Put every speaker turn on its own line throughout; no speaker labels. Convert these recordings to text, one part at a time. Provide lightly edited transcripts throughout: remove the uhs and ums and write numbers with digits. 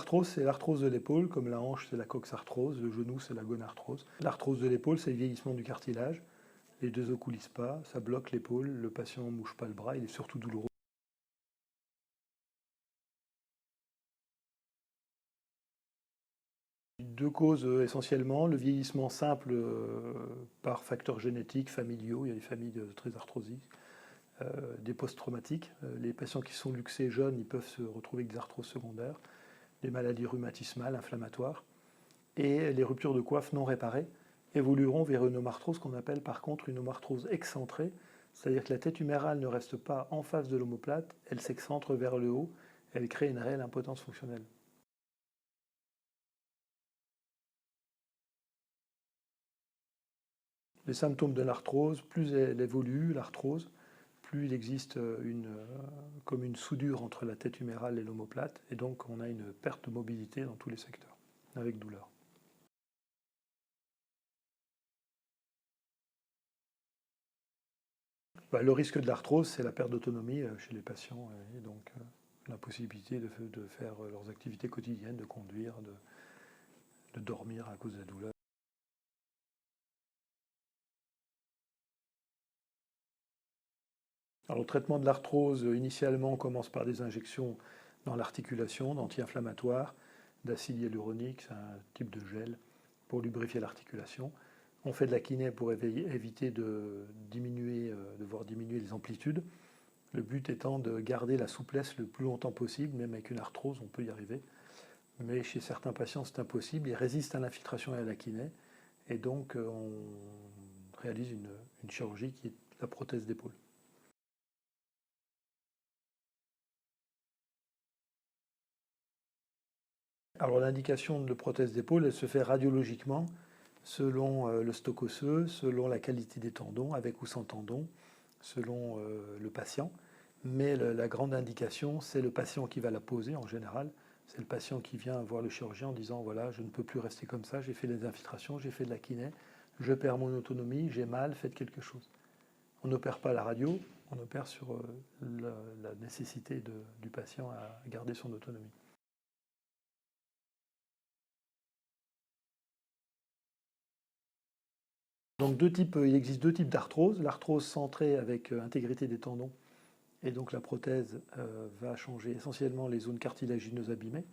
l'arthrose, c'est l'arthrose de l'épaule, comme la hanche, c'est la coxarthrose, le genou, c'est la gonarthrose. L'arthrose de l'épaule, c'est le vieillissement du cartilage. Les deux os coulissent pas, ça bloque l'épaule, le patient ne bouge pas le bras, il est surtout douloureux. Deux causes essentiellement, le vieillissement simple par facteurs génétiques, familiaux, il y a des familles de très arthrosiques, des post-traumatiques. Les patients qui sont luxés jeunes, ils peuvent se retrouver avec des arthroses secondaires, des maladies rhumatismales, inflammatoires, et les ruptures de coiffe non réparées évolueront vers une omarthrose qu'on appelle par contre une omarthrose excentrée, c'est-à-dire que la tête humérale ne reste pas en face de l'omoplate, elle s'excentre vers le haut, elle crée une réelle impotence fonctionnelle. Les symptômes de l'arthrose, plus elle évolue, l'arthrose, plus il existe comme une soudure entre la tête humérale et l'omoplate, et donc on a une perte de mobilité dans tous les secteurs, avec douleur. Le risque de l'arthrose, c'est la perte d'autonomie chez les patients, et donc l'impossibilité de faire leurs activités quotidiennes, de conduire, de dormir à cause de la douleur. Alors, le traitement de l'arthrose, initialement, on commence par des injections dans l'articulation, d'anti-inflammatoires, d'acide hyaluronique, c'est un type de gel pour lubrifier l'articulation. On fait de la kiné pour éviter de voir diminuer les amplitudes. Le but étant de garder la souplesse le plus longtemps possible, même avec une arthrose, on peut y arriver. Mais chez certains patients, c'est impossible. Ils résistent à l'infiltration et à la kiné. Et donc, on réalise une chirurgie qui est la prothèse d'épaule. Alors l'indication de prothèse d'épaule, elle se fait radiologiquement selon le stock osseux, selon la qualité des tendons, avec ou sans tendons, selon le patient. Mais la grande indication, c'est le patient qui va la poser en général. C'est le patient qui vient voir le chirurgien en disant voilà, je ne peux plus rester comme ça, j'ai fait des infiltrations, j'ai fait de la kiné, je perds mon autonomie, j'ai mal, faites quelque chose. On n'opère pas la radio, on opère sur la nécessité du patient à garder son autonomie. Donc il existe deux types d'arthrose. L'arthrose centrée avec intégrité des tendons, et donc la prothèse va changer essentiellement les zones cartilagineuses abîmées.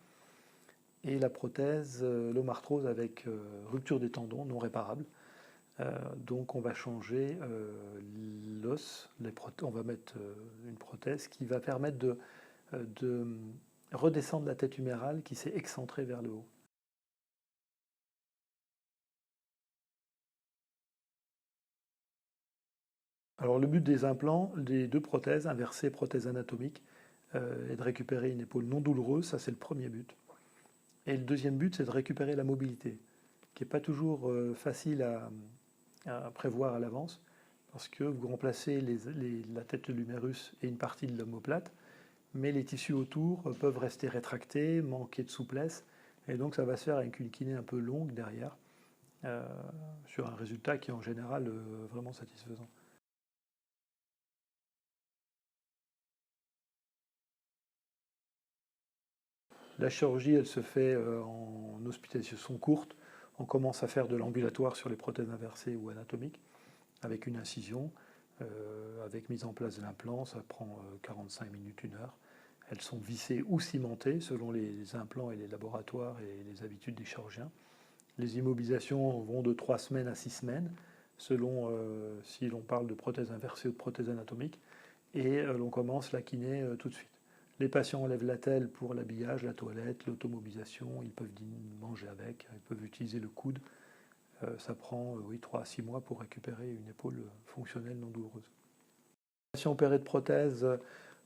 Et la prothèse, l'omarthrose avec rupture des tendons non réparable. Donc on va changer l'os, on va mettre une prothèse qui va permettre de redescendre la tête humérale qui s'est excentrée vers le haut. Alors le but des implants, des deux prothèses, inversées, prothèse anatomique, est de récupérer une épaule non douloureuse, ça c'est le premier but. Et le deuxième but, c'est de récupérer la mobilité, qui n'est pas toujours facile à prévoir à l'avance, parce que vous remplacez la tête de l'humérus et une partie de l'omoplate, mais les tissus autour peuvent rester rétractés, manquer de souplesse, et donc ça va se faire avec une kiné un peu longue derrière, sur un résultat qui est en général vraiment satisfaisant. La chirurgie, elle se fait en hospitalisation courte. On commence à faire de l'ambulatoire sur les prothèses inversées ou anatomiques, avec une incision, avec mise en place de l'implant. Ça prend 45 minutes, 1 heure. Elles sont vissées ou cimentées selon les implants et les laboratoires et les habitudes des chirurgiens. Les immobilisations vont de 3 semaines à 6 semaines, selon si l'on parle de prothèse inversée ou de prothèse anatomique. Et l'on commence la kiné tout de suite. Les patients enlèvent l'attelle pour l'habillage, la toilette, l'automobilisation, ils peuvent manger avec, ils peuvent utiliser le coude. Ça prend 3 à 6 mois pour récupérer une épaule fonctionnelle non douloureuse. Les patients opérés de prothèse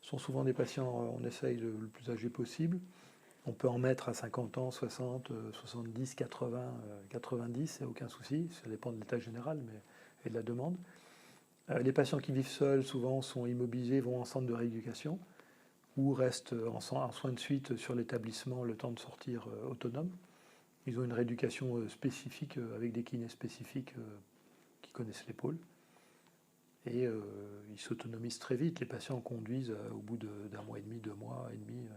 sont souvent des patients, on essaye le plus âgé possible. On peut en mettre à 50 ans, 60, 70, 80, 90, il n'y a aucun souci, ça dépend de l'état général et de la demande. Les patients qui vivent seuls, souvent, sont immobilisés, vont en centre de rééducation, ou restent en soins de suite sur l'établissement le temps de sortir autonome. Ils ont une rééducation spécifique avec des kinés spécifiques qui connaissent l'épaule. Et ils s'autonomisent très vite. Les patients conduisent au bout d'1 mois et demi, 2 mois et demi.